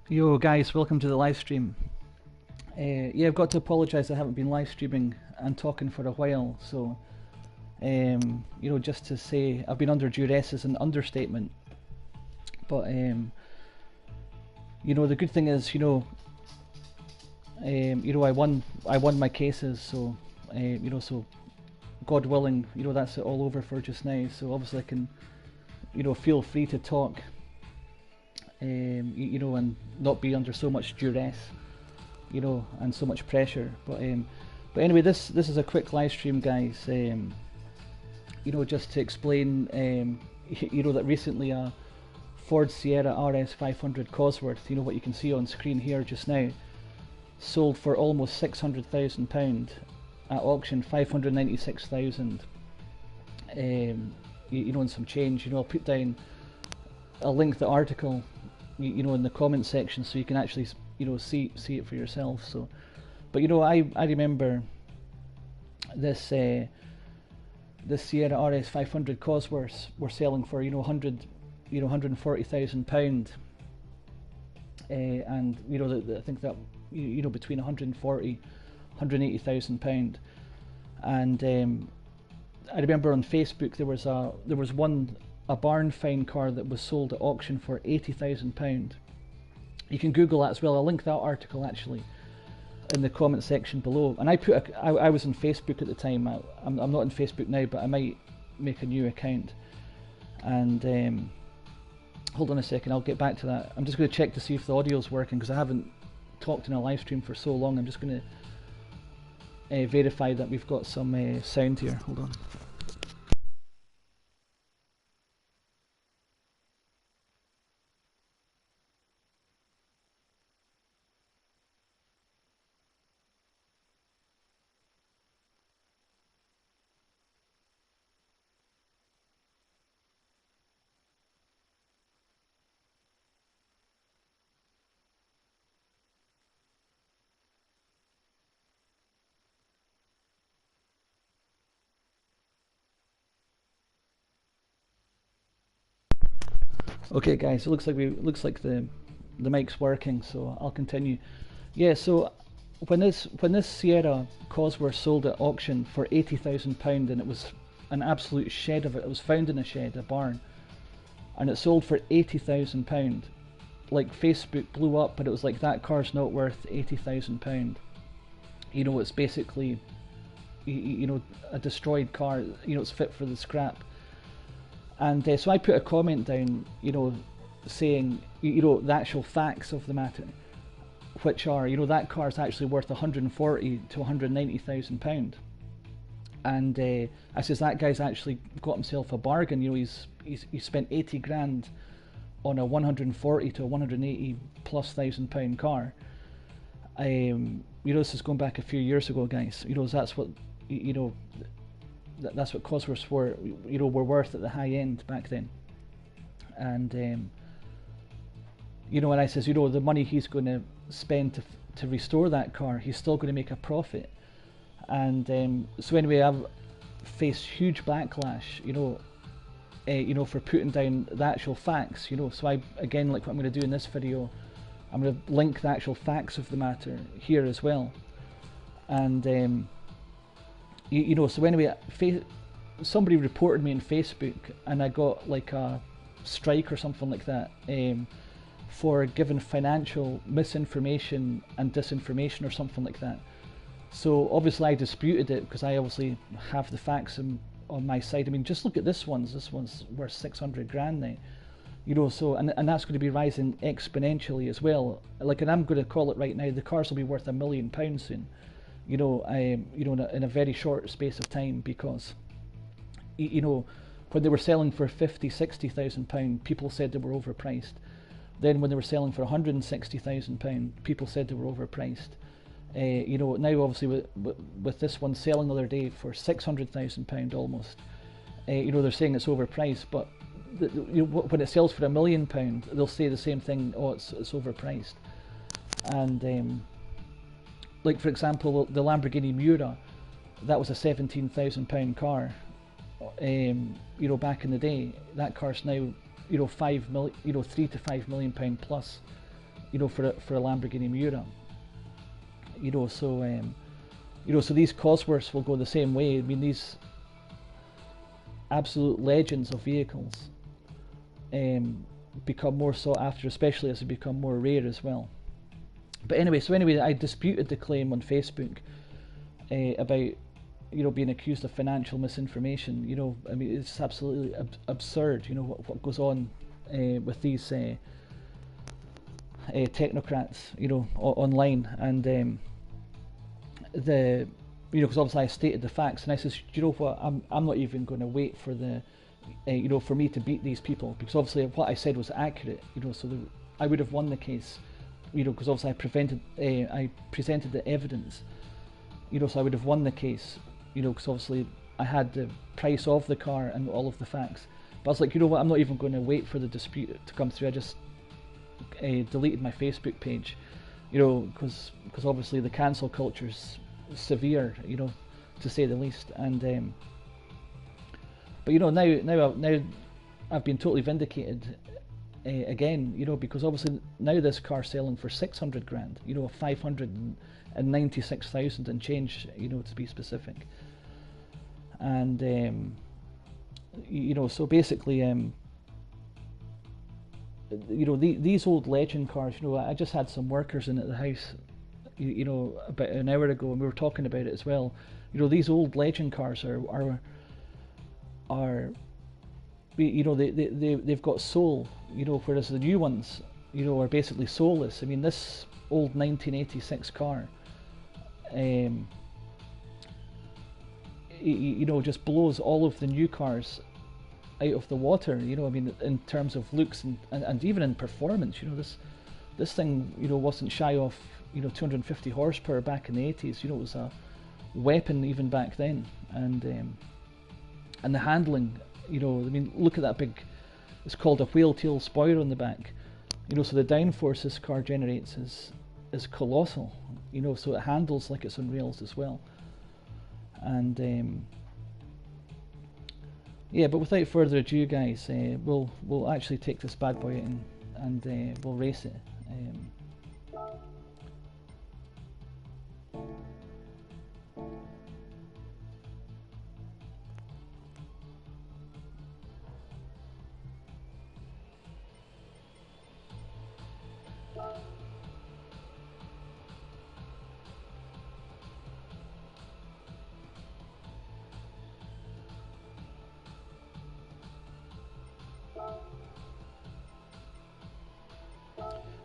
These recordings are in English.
Yo guys, welcome to the live stream. Yeah, I've got to apologise. I haven't been live streaming and talking for a while. So, just to say, I've been under duress is an understatement. But the good thing is, I won my cases. So, so God willing, that's it all over for just now. So obviously I can, feel free to talk. And not be under so much duress, and so much pressure. But anyway, this is a quick live stream, guys. Just to explain, that recently a Ford Sierra RS 500 Cosworth, what you can see on screen here just now, sold for almost £600,000 at auction, 596,000. And some change. I'll put down a link to the article in the comment section so you can actually see it for yourself. So but I remember this this Sierra RS 500 Cosworths were selling for £140,000, and I think that between 140 £180,000. And I remember on Facebook there was a barn find car that was sold at auction for £80,000. You can Google that as well. I'll link that article actually in the comment section below. And I was on Facebook at the time. I'm not on Facebook now, but I might make a new account. And hold on a second, I'll get back to that. I'm just going to check to see if the audio is working, because I haven't talked in a live stream for so long. I'm just going to verify that we've got some sound here. Hold on. Okay, guys, it looks like the mic's working, so I'll continue. Yeah, so when this Sierra Cosworth sold at auction for £80,000, and it was an absolute shed of it. It was found in a shed, a barn, and it sold for £80,000. Like, Facebook blew up, but it was like, that car's not worth £80,000. It's basically a destroyed car. It's fit for the scrap. And so I put a comment down, saying, the actual facts of the matter, which are, that car is actually worth 140 to 190,000 £. And I says, that guy's actually got himself a bargain. He's spent 80 grand on a 140 to 180 plus £1,000 car. This is going back a few years ago, guys. That's what that's what Cosworths were worth at the high end back then. And and I says, the money he's going to spend to restore that car, he's still going to make a profit. And so anyway, I've faced huge backlash, for putting down the actual facts. So I, again, like what I'm going to do in this video, I'm going to link the actual facts of the matter here as well. And so anyway, somebody reported me on Facebook, and I got like a strike or something like that, for giving financial misinformation and disinformation or something like that. So obviously I disputed it, because I obviously have the facts on my side. I mean, just look at this one's worth 600 grand now. So and that's going to be rising exponentially as well. Like, and I'm going to call it right now, the cars will be worth £1 million soon. In a very short space of time, because when they were selling for 50, 60,000 £, people said they were overpriced. Then when they were selling for 160,000 £, people said they were overpriced. Now obviously with this one selling the other day for 600,000 £, almost, they're saying it's overpriced. But when it sells for £1 million, they'll say the same thing. Oh, it's overpriced. And like, for example, the Lamborghini Miura, that was a £17,000 car. Back in the day, that car's now, £3 to £5 million plus. for a Lamborghini Miura. So these Cosworths will go the same way. I mean, these absolute legends of vehicles become more sought after, especially as they become more rare as well. But anyway, I disputed the claim on Facebook about being accused of financial misinformation. I mean, it's absolutely absurd. What goes on with these technocrats, online, and because obviously I stated the facts, and I says, what, I'm not even going to wait for for me to beat these people, because obviously what I said was accurate. So I would have won the case, because obviously I presented the evidence. So I would have won the case, because obviously I had the price of the car and all of the facts. But I was like, what, I'm not even going to wait for the dispute to come through. I just deleted my Facebook page, because obviously the cancel culture's severe, to say the least. And but now I've been totally vindicated again, because obviously now this car's selling for 600 grand, 596,000 and change, to be specific. And so basically, these old legend cars, I just had some workers in at the house, about an hour ago, and we were talking about it as well. These old legend cars are they've got soul, whereas the new ones, are basically soulless. I mean, this old 1986 car, just blows all of the new cars out of the water. I mean, in terms of looks and even in performance. This thing, wasn't shy of 250 horsepower back in the 80s. It was a weapon even back then. And the handling, I mean, look at that big, it's called a whale tail spoiler on the back. So the downforce this car generates is colossal. So it handles like it's on rails as well. And yeah, but without further ado, guys, we'll actually take this bad boy in and we'll race it.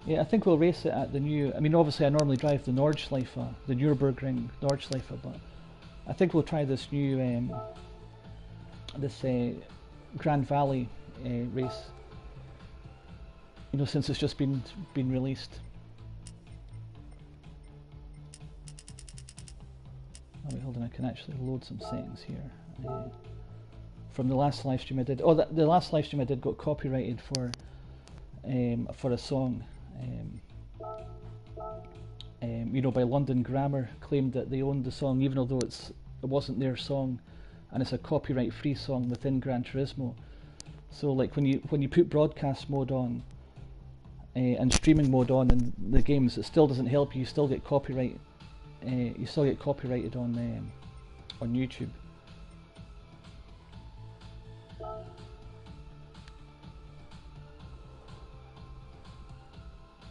Yeah, I think we'll race it at the new. I mean, obviously, I normally drive the Nordschleife, the Nürburgring Nordschleife, but I think we'll try this new, Grand Valley race. Since it's just been released. Oh wait, hold on, I can actually load some settings here. From the last live stream I did. Oh, the last live stream I did got copyrighted for a song. By London Grammar, claimed that they owned the song, even although it wasn't their song, and it's a copyright-free song within Gran Turismo. So, like when you put broadcast mode on and streaming mode on in the games, it still doesn't help you. You still get copyright. You still get copyrighted on YouTube.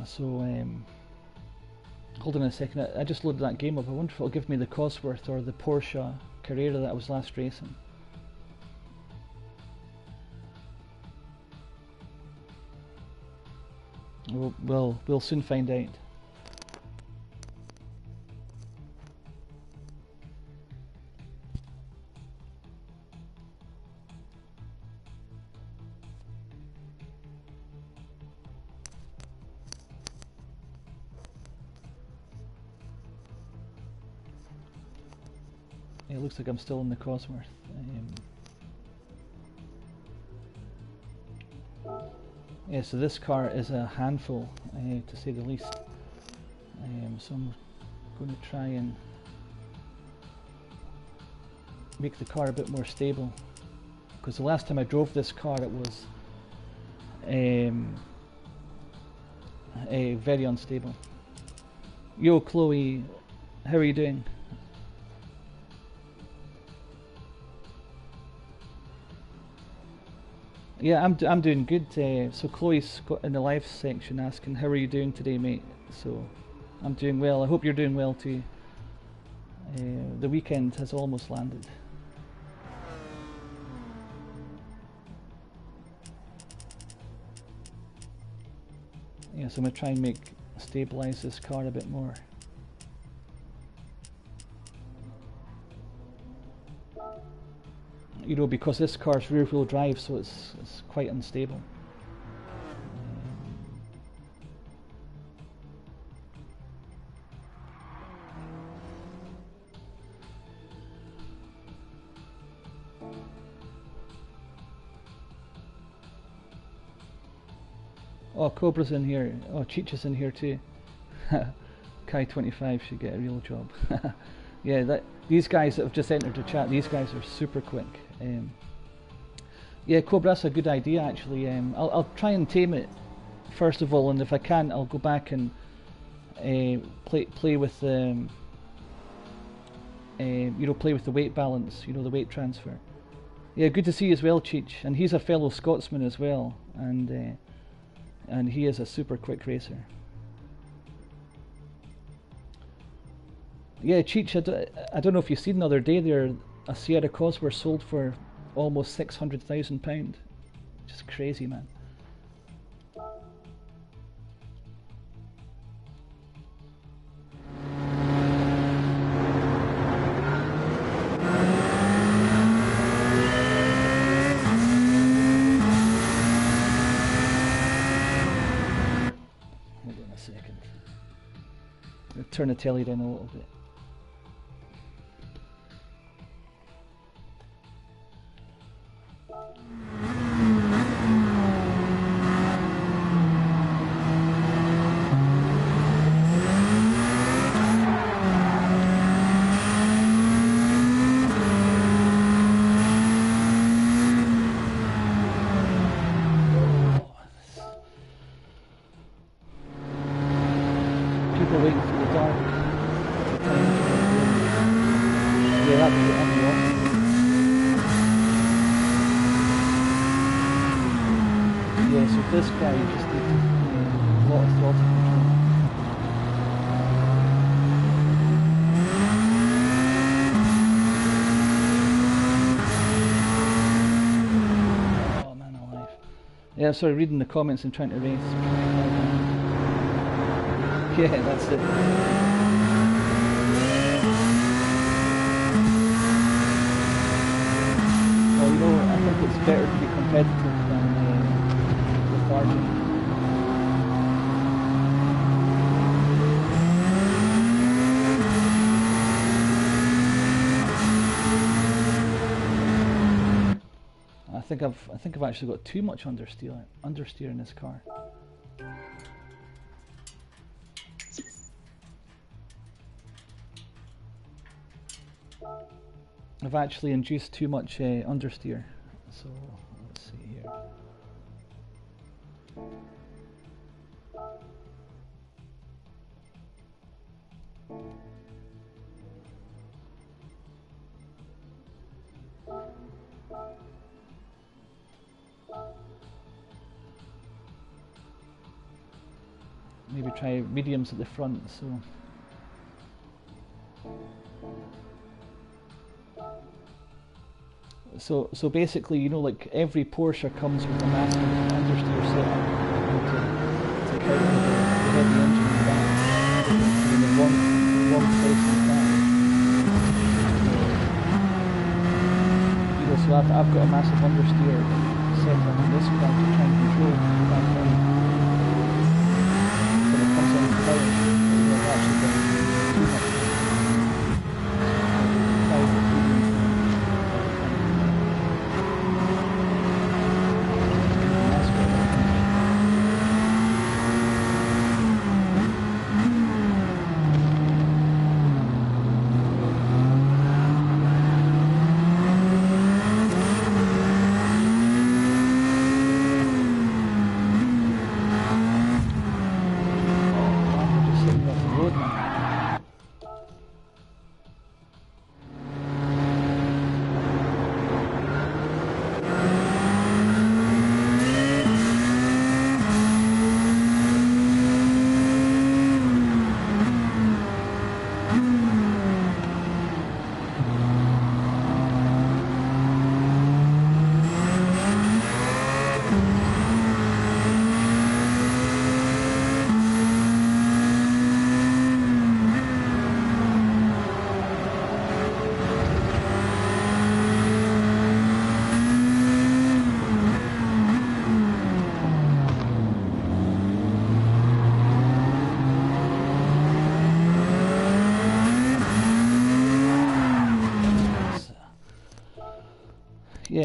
So, hold on a second, I just loaded that game up. I wonder if it'll give me the Cosworth or the Porsche Carrera that I was last racing. We'll soon find out. It looks like I'm still in the Cosworth. Yeah, so this car is a handful, to say the least. So I'm going to try and make the car a bit more stable, because the last time I drove this car, it very unstable. Yo, Chloe, how are you doing? Yeah, I'm doing good. So Chloe's got in the live section asking, how are you doing today, mate? So I'm doing well. I hope you're doing well too. The weekend has almost landed. Yeah, so I'm gonna try and stabilize this car a bit more. You know, because this car's rear wheel drive, so it's quite unstable. Oh, Cobra's in here. Oh, Cheech is in here too. Kai25 should get a real job. Yeah, these guys that have just entered the chat, these guys are super quick. Yeah, Cobra, that's a good idea actually. I'll try and tame it first of all, and if I can, I'll go back and play with the play with the weight balance, you know, the weight transfer. Yeah, good to see you as well, Cheech. And he's a fellow Scotsman as well, and he is a super quick racer. Yeah, Cheech, I don't know if you've seen the other day there, a Sierra Cosworth sold for almost £600,000. Just crazy, man. Hold on a second. I'll turn the telly down a little bit. This guy, you just need a lot of throttle control. Oh man alive. Yeah, sorry, reading the comments and trying to race. Yeah, that's it. Well, you know, I think it's better to be competitive than lethargic. I think I've actually got too much understeer in this car. I've actually induced too much understeer. So let's see here. Maybe try mediums at the front, so basically, you know, like every Porsche comes with a massive understeer setup to counter the heavy engine in the back in the wrong place in the back. You know, so I've got a massive understeer setup in this car to try and control the back end. When it comes on the power, it will actually get too much.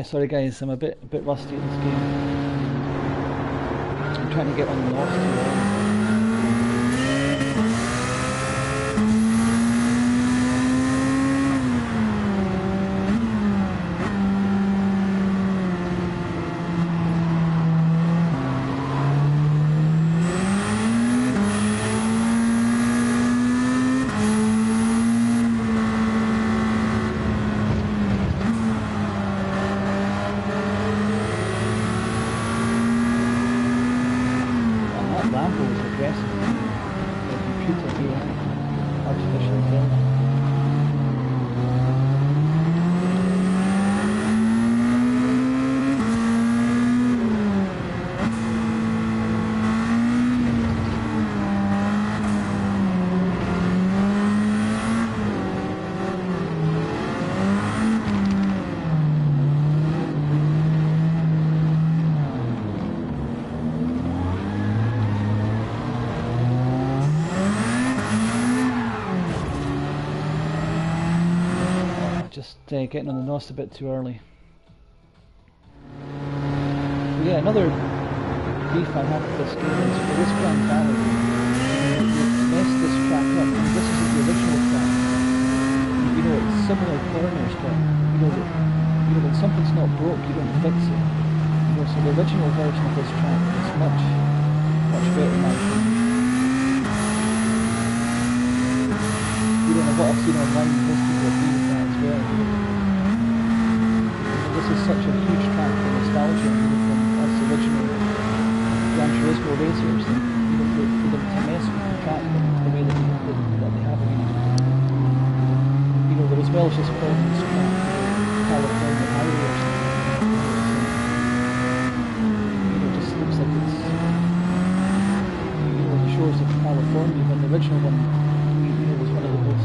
Yeah, sorry guys, I'm a bit rusty at this game. I'm trying to get on the north here. Getting on the NOS a bit too early. But yeah, another beef I have with this game is for this Grand Valley. You've messed this track up, and this is the original track. You know, it's similar corners, but when something's not broke, you don't fix it. You know, so the original version of this track is much better in my opinion. You don't know what I've seen online, most people agree with that as well. This is such a huge track for nostalgia from us original Gran Turismo racers, and for them to mess with the track the way that they have. There as well as just calling this track California Highway or something. It just looks like it's the shores of California, when the original one was one of the most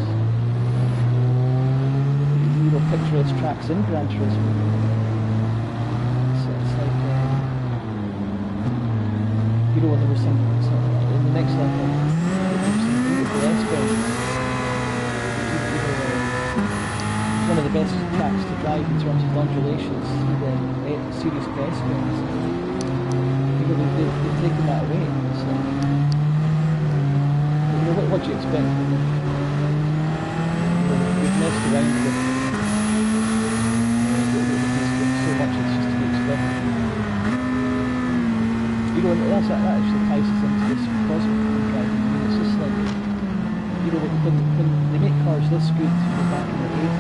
picturesque tracks in Gran Turismo. It's like when there was some in the next level, there was some beautiful S-bends. One of the best tracks to drive in terms of undulations through the series of S-bends. They've taken that away. It's like, what do you expect? We've messed around with it. So much, it's just to be expected. And that actually ties us into this Cosworth driving. It's just like, when they make cars this good back in the 80s,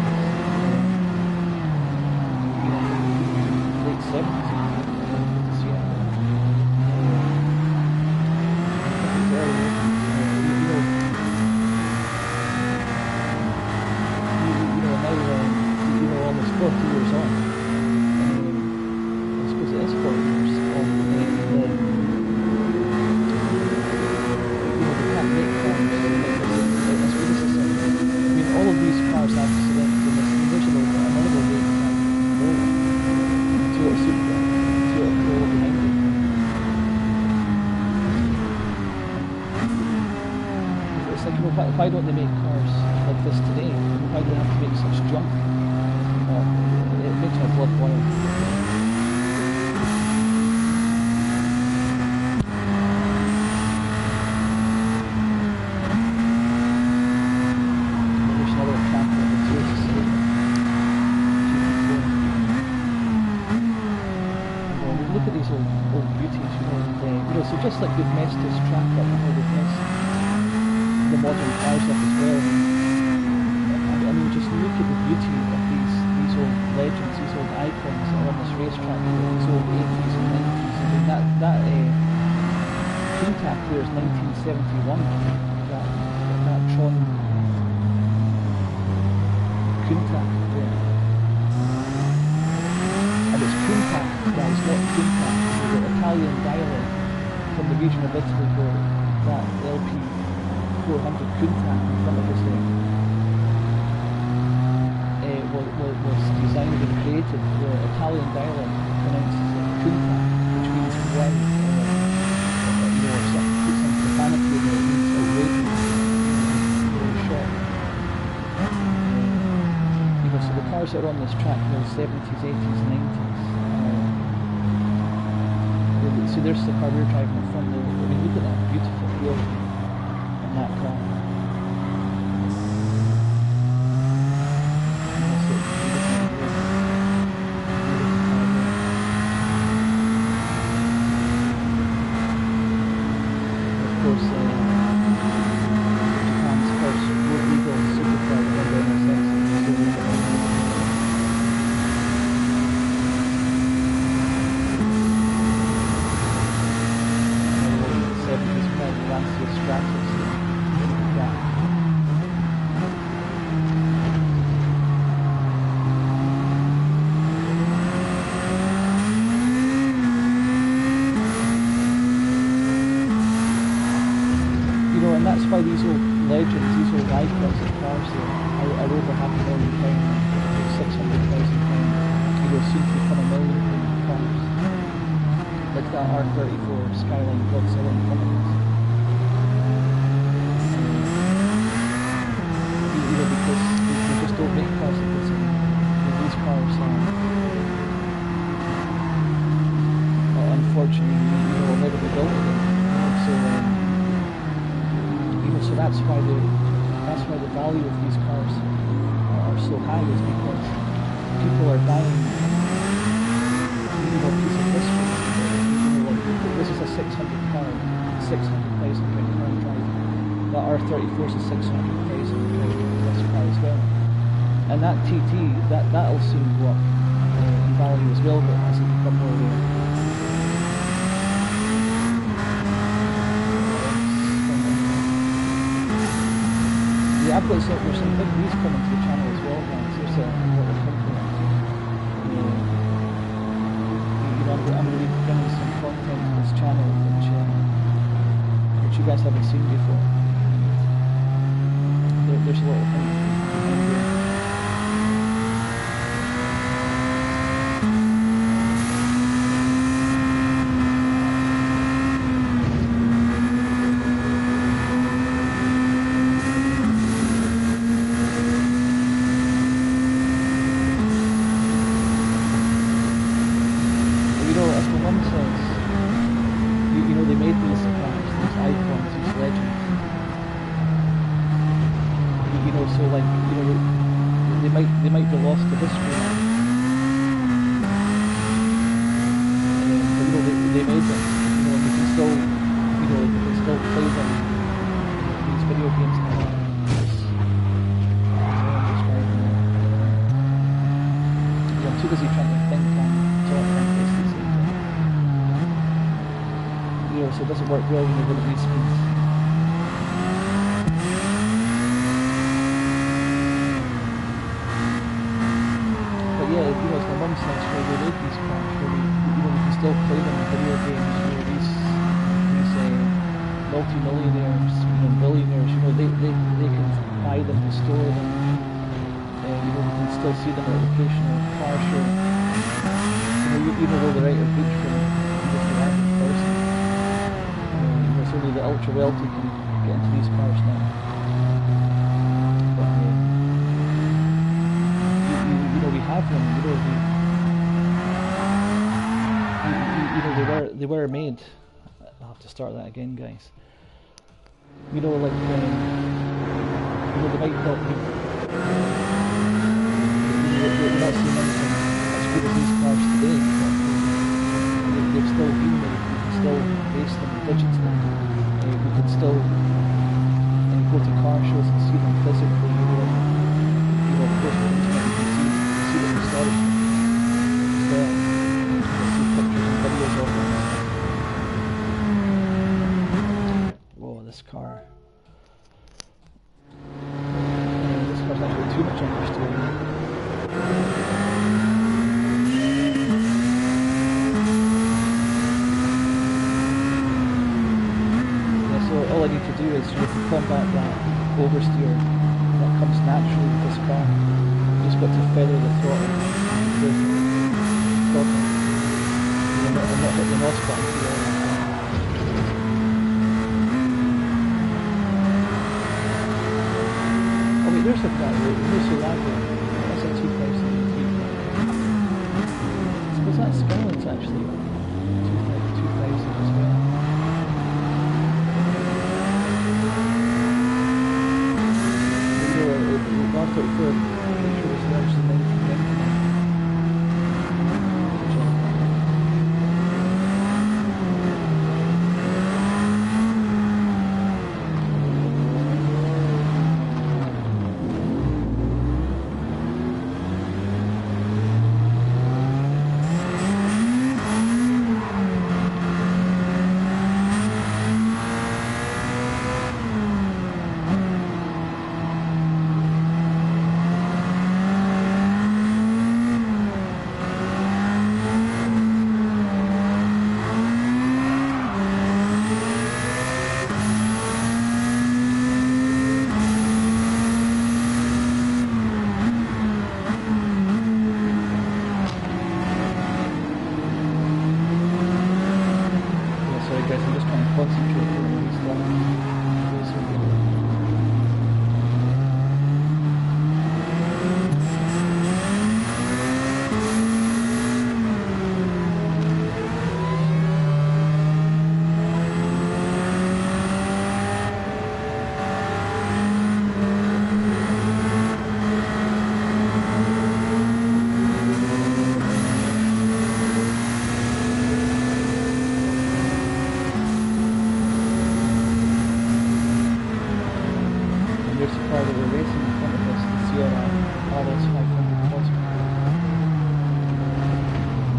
late 70s, almost 40 years on. I suppose it is 40 years on. They can't make cars as good as this. All of these cars have selected in this original another way to a Supra, to a Corolla behind it. It's like, why don't they make cars like this today? Why do they have to make such junk? It makes my blood boil. There's another track on the tour to see. Look at these old beauties, so just like they've messed this track up, and how they've messed the modern cars up as well. I mean, just look at the beauty of these old legends, these old icons that are on this racetrack, these old 80s and 90s. I mean, that Countach there is 1971. That Tron Countach there. And it's Countach, guys, not Countach. The Italian dialect from the region of Italy where that LP 400 Countach in front of us there. Was designed and created. The Italian dialect pronounces it Countach, which means when some profanity in it, means outrageous, short. So the cars that are on this track, you know, 70s, 80s, 90s. See, there's the car we're driving in front of. I mean, look at that beautiful wheel on that car. Of course, Japan's first road legal supercar with NSX. That's why these old legends, these old icons of cars are over £500,000, £600,000, you know, soon to become £1 million cars. Like that R34 Skyline Godzilla in front of us. You know, because they just don't make cars like this anymore. These cars unfortunately, you know, will never be built again. So that's why the value of these cars are so high, is because people are buying, you know, a piece of history. You know, like, this is a 600 car, 600,000 car drive. That R34 is a 600,000 this car as well. And that TT, that'll soon go up in value as well, but as it become more rare. Yeah, I've got there's some big views coming to the channel as well, guys. There's a lot of content. You know, I'm going to be bringing some content to this channel which you guys haven't seen before. There's a lot of things behind there. They might be lost to history now. But you know, they made them. You know, we can still, you know, we can still play them. These video games now. I'm too busy trying to think and talk and face at the same time. You know, so it doesn't work well when you're going at these speeds. Yeah, you know, it's my mum's house where they made these cars, where we can still play them in video games. You know, these multi-millionaires, you know, billionaires, you know, they can buy them and store them. You know, we can still see them at occasional car show. You know, even though they're out of reach from the average person. You know, it's only the ultra wealthy can get into these cars now. But we have them, they were made. I'll have to start that again, guys. You know, like, you know, they might not be, we're not seeing anything as good as these cars today, but they've still been made. We can still base them digitally. We can still go to car shows and see them physically. You know, of course, on the internet you can see them historically as well. You can see pictures and videos of them. Whoa, this car. This car's actually too much understeer. Yeah, so all I need to do is to combat that oversteer that comes naturally with this car. Just got to feather the throttle with throttle. I'm not hitting the NOS button here. Oh wait, there's a car. There's a lag there. That's a 2000. wait for make sure it's actually then come in.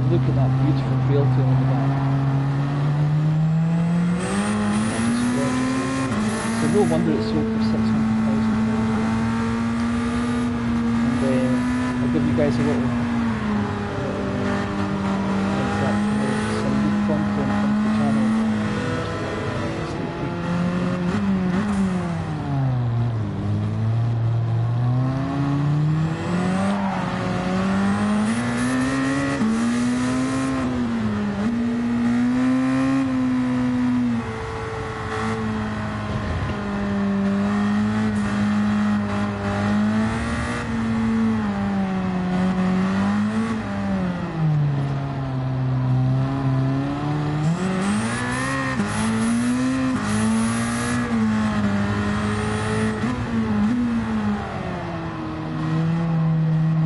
Look at that beautiful wheel tail in the back. That's just gorgeous. So no wonder it's sold for £600,000. And I'll give you guys a little some good content onto the channel.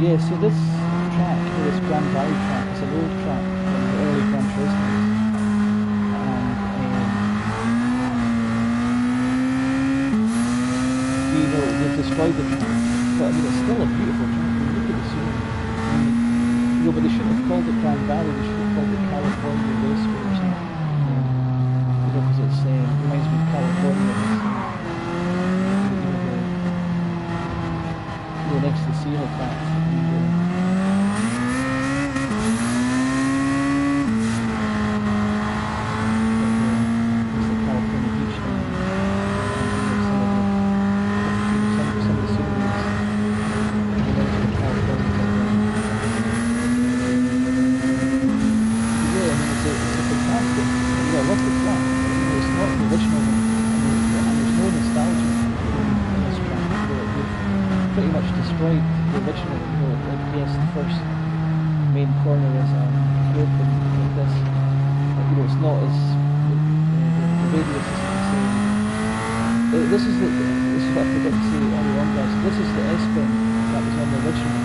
Yeah, so this track, this Grand Valley track, is an old track from the early Gran Turismo. And they've destroyed the track, but I mean it's still a beautiful track. I mean, look at the scenery. But they shouldn't have called it Grand Valley, they should have called it California Raceway or something. Because it reminds me of California. Next to the Seal track. There's the California beach there. Some of the sceneries in California. Yeah, I mean, it's a fantastic. I love the track. It's not the original, and there's no nostalgia in this track. Pretty much destroyed the original, yes, the first main corner is broken like this. It's not as the radius isn't the same. This is what I forgot to say earlier on, guys. This is the S-bend that was on the original,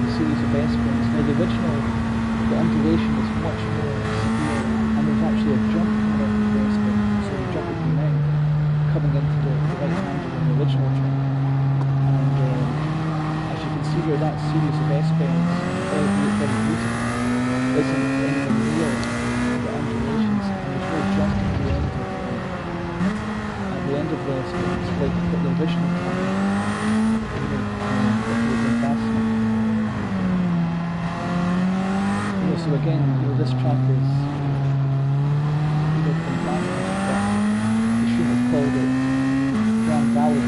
the series of S-bends. Now the original, the undulation is much more severe, and there's actually a jump coming into the S-bend, so the jump would be now coming into the right handle on the original track. Here, that series of S-bends, albeit very beautiful, isn't anything real. The undulations, and there's no jump at the end of the S-bends, like the original track. If you've been fascinated. So again, this track is fantastic, but they shouldn't have called it Grand Valley.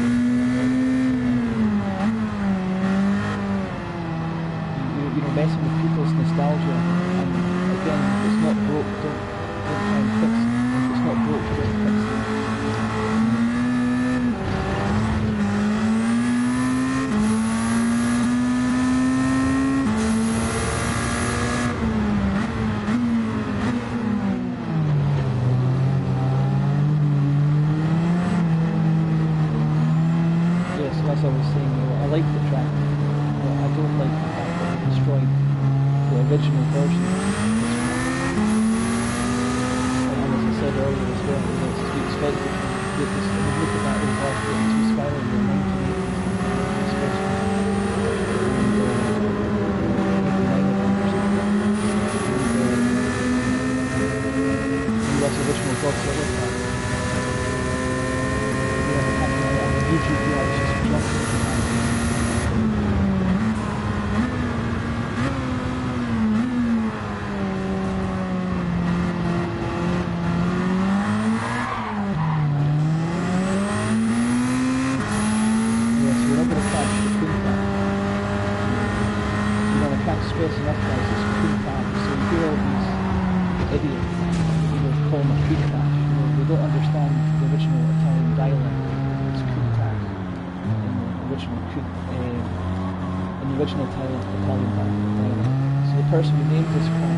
Messing with people's nostalgia, and again, it's not broke, don't try and fix it. It's not broke, don't fix it. expect it to look at that old R32 Skyline in the 1980s, especially. That's original Godzilla car. The new GTR is just jumping. Stress enough guys, it's cool crash. So you hear all these idiots, call them a cool crash. They don't understand the original Italian dialect. It's cool crash in the original Italian dialect. So the person who named this car,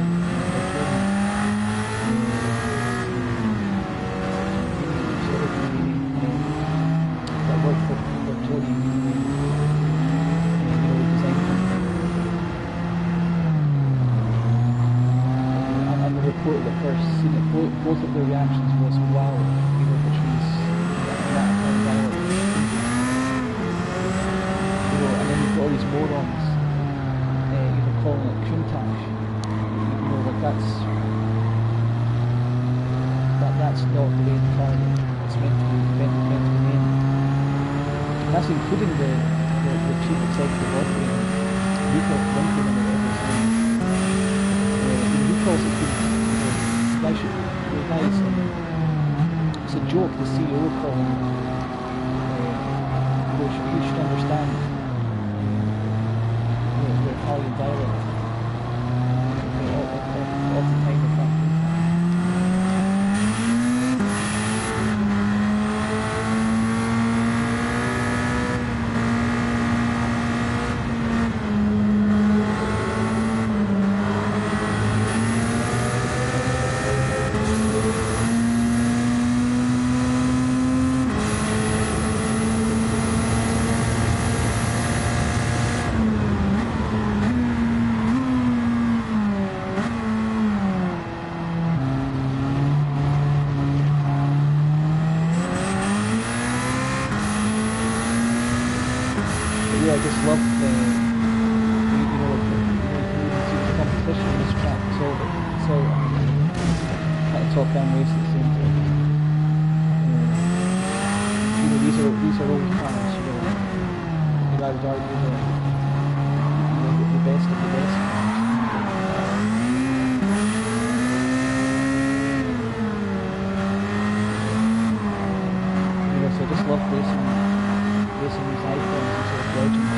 that worked for Tony. Report that first seen it, both of their reactions was wow, which means that dialogue. And then you've got all these morons, calling it Countach. Like that's not the way the car is meant to be named. And that's including the chief executive operator, Luca Lincoln, and whatever his name. He calls it Countach. It's a joke, the CEO calling you should understand the Italian dialect all the time with that. I just love the competition in this track. It's all kind of top-down race at the same time. These are old cars. I would argue the best of the best. So I just love racing these icons and sort of legends.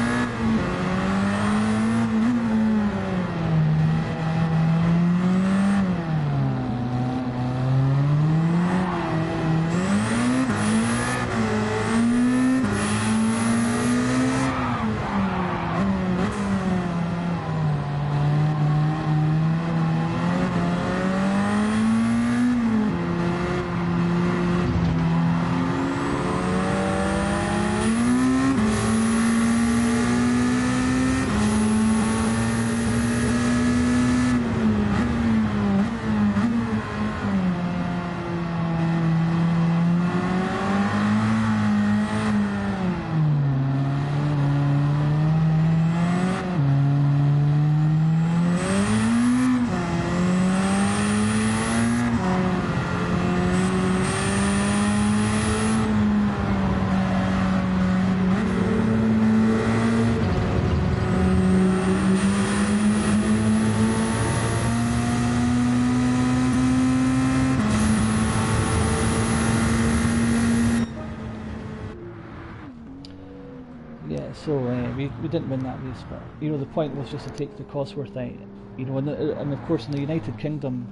So we didn't win that race, but the point was just to take the Cosworth out. And of course in the United Kingdom,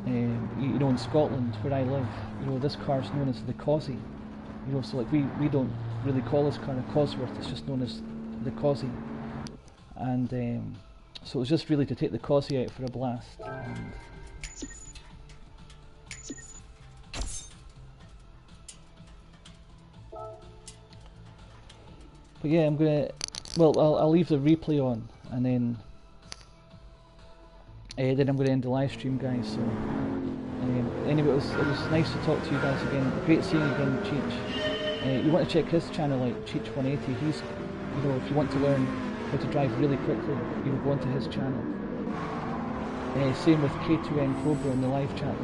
in Scotland where I live, this car is known as the Cossie. So like we don't really call this car a Cosworth; it's just known as the Cossie. And so it was just really to take the Cossie out for a blast. But yeah, I'm gonna. Well, I'll leave the replay on, and then I'm gonna end the live stream, guys. So. anyway, it was nice to talk to you guys again. Great seeing you again, Cheech. You want to check his channel out, Cheech180. He's, if you want to learn how to drive really quickly, go onto his channel. Same with K2N Cobra in the live chat.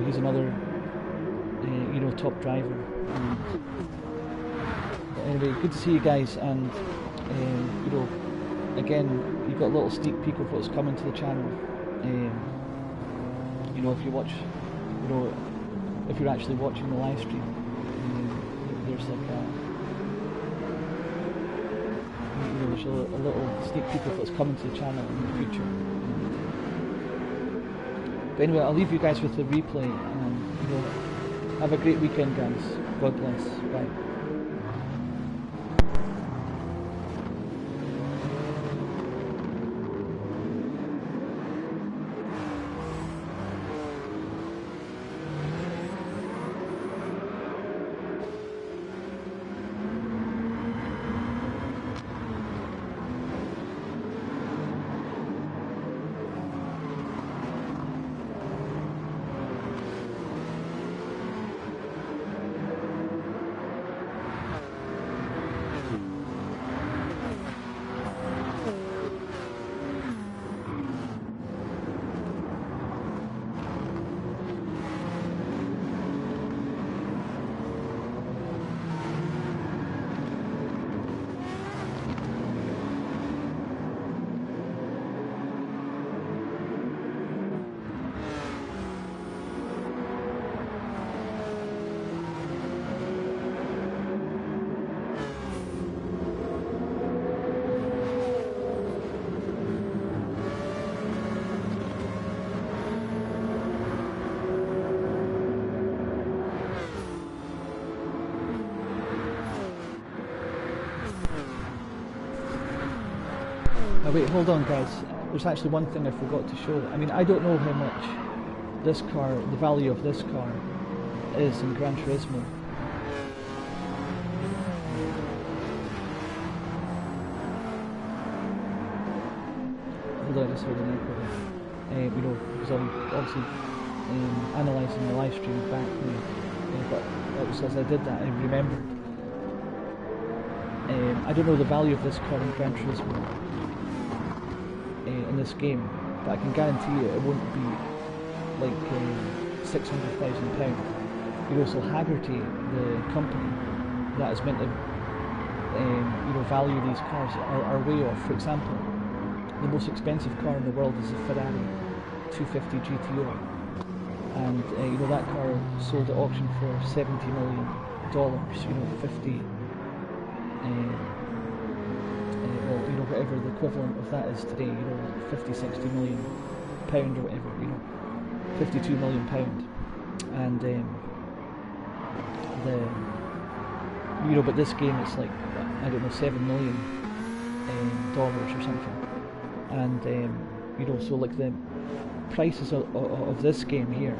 He's another, top driver. But anyway, good to see you guys, and again, you've got a little sneak peek of what's coming to the channel. If you watch, if you're actually watching the live stream, there's like there's a little sneak peek of what's coming to the channel in the future. But anyway, I'll leave you guys with the replay, and have a great weekend, guys. God bless. Bye. Wait, hold on, guys. There's actually one thing I forgot to show. I mean, I don't know how much this car, the value of this car, is in Gran Turismo. Hold on, I just heard an echo there. Because I'm obviously analysing the live stream back there. But it was as I did that, I remembered. I don't know the value of this car in Gran Turismo. In this game, but I can guarantee you it won't be like £600,000. So Haggerty, the company that is meant to value these cars, are way off. For example, the most expensive car in the world is a Ferrari 250 GTO, and that car sold at auction for $70 million. 50. Whatever the equivalent of that is today, 50-60 million pound or whatever, 52 million pound, and but this game it's like, I don't know, $7 million dollars or something, and so like the prices of this game here,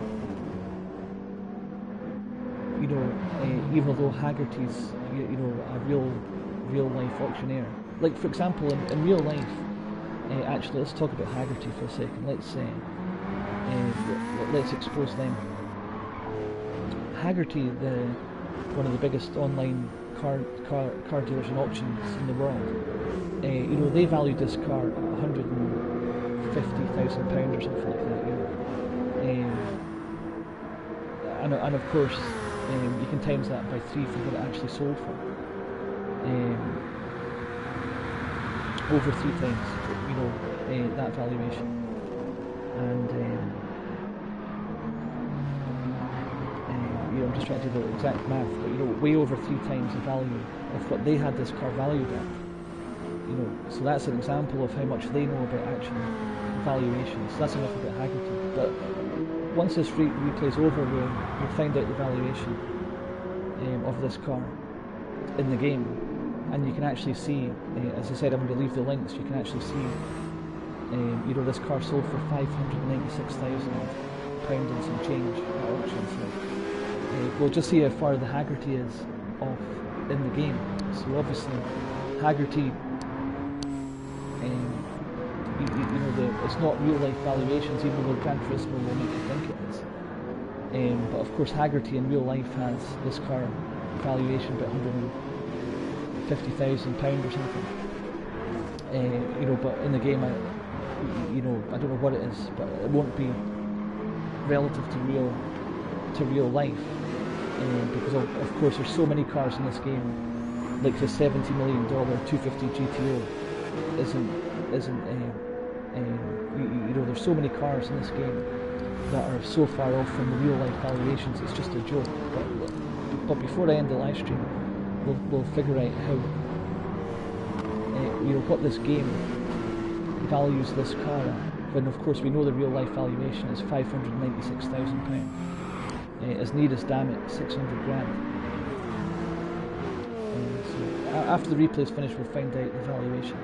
even though Haggerty's a real life auctioneer. Like, for example, in real life, actually, let's talk about Haggerty for a second. Let's expose them. Haggerty, one of the biggest online car dealers and auctions in the world, they valued this car at £150,000 or something like that. And of course, you can times that by 3 for what it actually sold for. Over 3 times, that valuation, and I'm just trying to do the exact math, but way over 3 times the value of what they had this car valued at. So that's an example of how much they know about actual valuations. So that's enough about Haggerty. But once this replay's over, we'll find out the valuation of this car in the game. And you can actually see, as I said, I'm going to leave the links, you can actually see, this car sold for £596,000 and some change at auction. So we'll just see how far the Haggerty is off in the game. So obviously, Haggerty, it's not real life valuations, even though Gran Turismo will make you think it is. But of course, Haggerty in real life has this car valuation about £150,000 or something. You know, but in the game, I don't know what it is, but it won't be relative to real life, because of course there's so many cars in this game. Like the $70 million 250 GTO isn't you know, there's so many cars in this game that are so far off from the real life valuations. It's just a joke. But before I end the live stream, we'll figure out how you know, what this game values this car at, when of course we know the real life valuation is £596,000. As near as damn it, 600 grand. So after the replay's finished, we'll find out the valuation.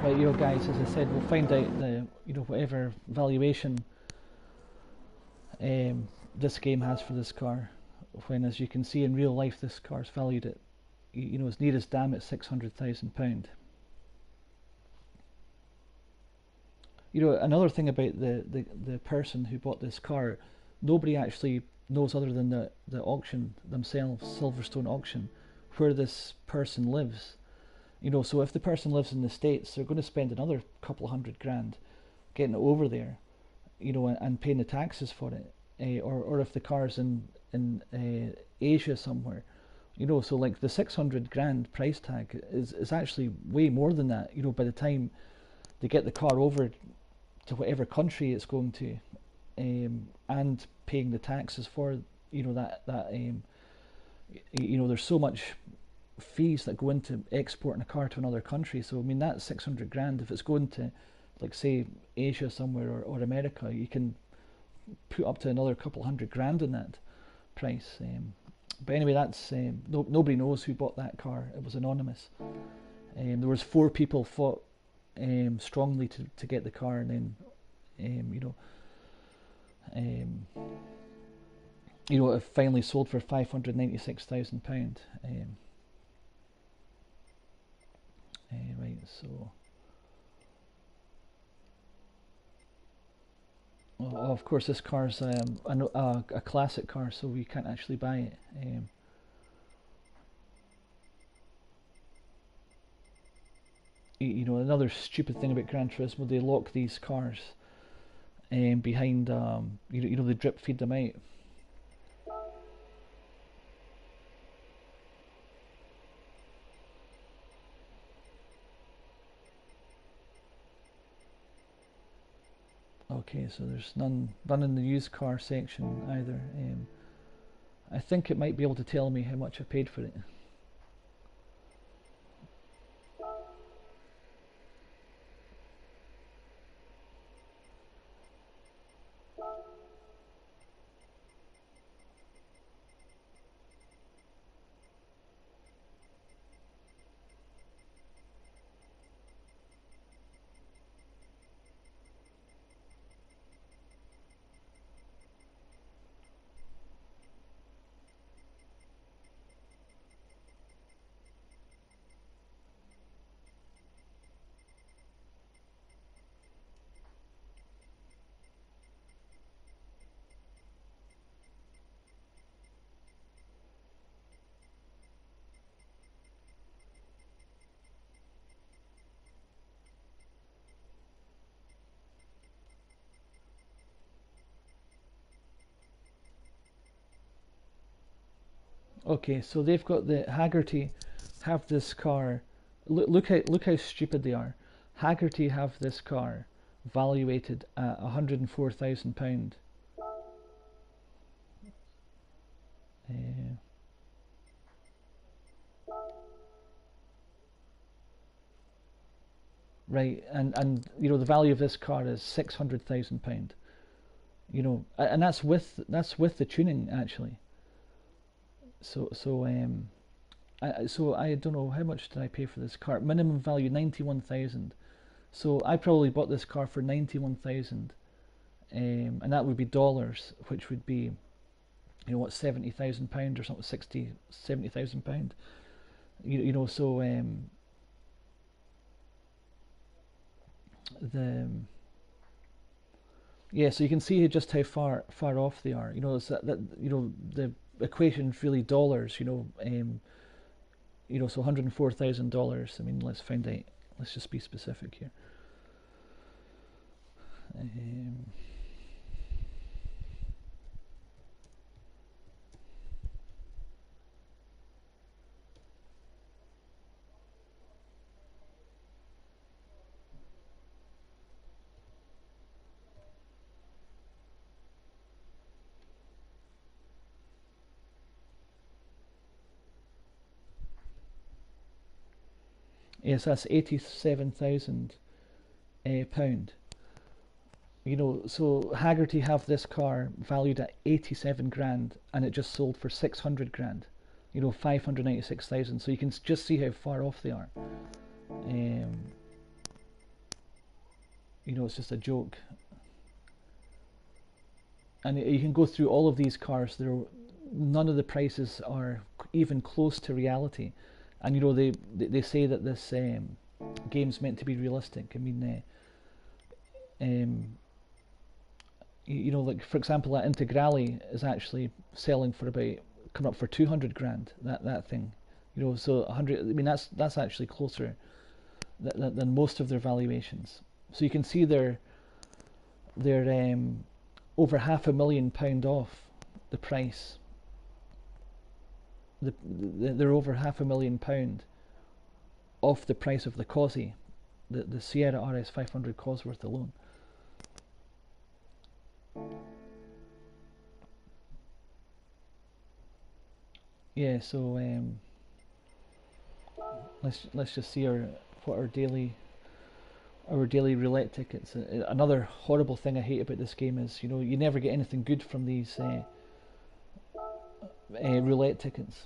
right, you know, guys, as I said, we'll find out the, you know, whatever valuation this game has for this car, when, as you can see in real life, this car is valued at, you know, as near as damn at £600,000. You know, another thing about the person who bought this car, nobody actually knows other than the auction themselves, Silverstone auction, where this person lives. You know, so if the person lives in the States, they're going to spend another couple of £100,000 getting it over there, you know, and paying the taxes for it. Or if the car's in Asia somewhere, you know, so like the £600,000 price tag is actually way more than that, you know, by the time they get the car over to whatever country it's going to, and paying the taxes for, you know, that you know, there's so much fees that go into exporting a car to another country. So I mean, that £600,000, if it's going to, like, say Asia somewhere, or America, you can put up to another couple £100,000 in that price. But anyway, that's nobody knows who bought that car. It was anonymous. There was 4 people fought strongly to get the car, and then you know, it finally sold for £596,000. Right, so well, of course this car's a classic car, so we can't actually buy it. You know, another stupid thing about Gran Turismo, they lock these cars behind, you know, they drip feed them out. Okay, so there's none in the used car section either. I think it might be able to tell me how much I paid for it. Okay, so they've got the Haggerty have this car. Look how stupid they are. Haggerty have this car valuated at £104,000. Right, and you know, the value of this car is £600,000. You know, and that's with the tuning actually. So I don't know, how much did I pay for this car. Minimum value 91,000. So I probably bought this car for 91,000, and that would be dollars, which would be, you know, what, £70,000 or something, 60, £70,000. You know, so yeah, so you can see just how far off they are. You know, it's that you know, the equation's really dollars. You know, so $104,000. I mean, let's find out. Let's just be specific here. Yes, that's £87,000. You know, so Haggerty have this car valued at 87 grand, and it just sold for 600 grand. You know, 596,000. So you can just see how far off they are. You know, it's just a joke. And you can go through all of these cars. None of the prices are even close to reality. And you know, they say that this game's meant to be realistic. I mean, you know, like for example, that Integrale is actually selling for about coming up for 200 grand. That thing, you know, so 100. I mean, that's actually closer than most of their valuations. So you can see they're over £500,000 off the price. They're over £500,000 off the price of the Cosy, the Sierra RS 500 Cosworth alone. Yeah, so let's just see what our daily roulette tickets. Another horrible thing I hate about this game is, you know, you never get anything good from these roulette tickets.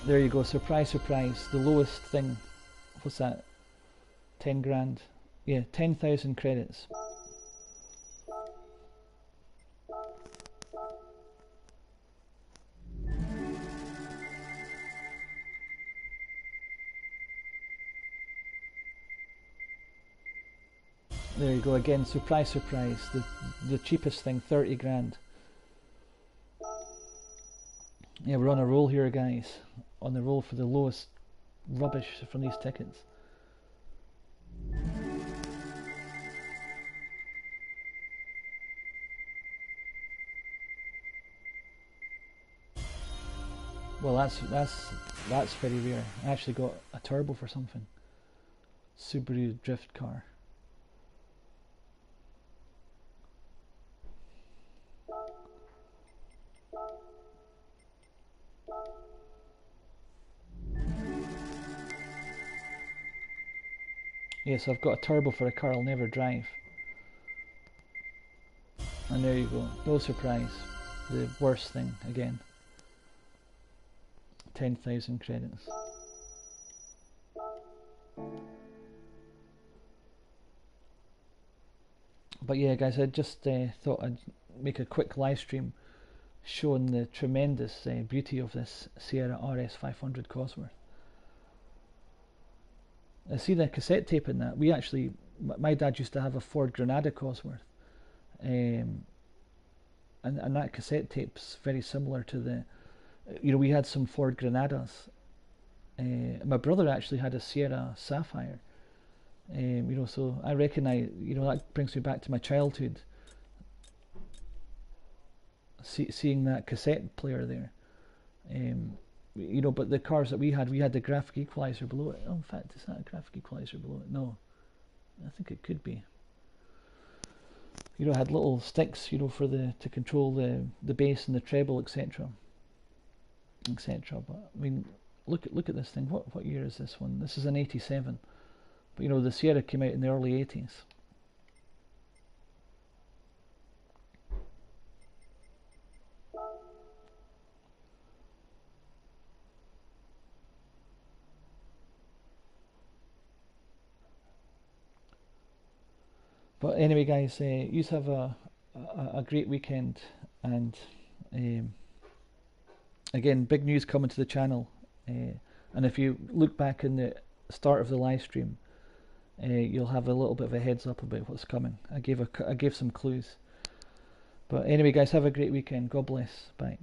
There you go, surprise, surprise. The lowest thing, what's that? 10 grand. Yeah, 10,000 credits. There you go again, surprise, surprise. The cheapest thing, 30 grand. Yeah, we're on a roll here, guys. On the roll for the lowest rubbish from these tickets. Well, that's very rare. I actually got a turbo for something. Subaru drift car. Yes, I've got a turbo for a car I'll never drive. And there you go. No surprise. The worst thing again. 10,000 credits. But yeah, guys, I just thought I'd make a quick live stream showing the tremendous beauty of this Sierra RS 500 Cosworth. I see the cassette tape in that. We actually, my dad used to have a Ford Granada Cosworth, and that cassette tape's very similar to the, you know, we had some Ford Granadas. My brother actually had a Sierra Sapphire, you know, so I reckon you know, that brings me back to my childhood, seeing that cassette player there. You know, but the cars that we had the graphic equalizer below it. Oh, in fact, is that a graphic equalizer below it? No, I think it could be. You know, it had little sticks, you know, for to control the bass and the treble, etc., etc. But I mean, look at this thing. What year is this one? This is an 87. But you know, the Sierra came out in the early 80s. But anyway, guys, you have a great weekend, and again, big news coming to the channel. And if you look back in the start of the live stream, you'll have a little bit of a heads up about what's coming. I gave some clues. But anyway, guys, have a great weekend. God bless. Bye.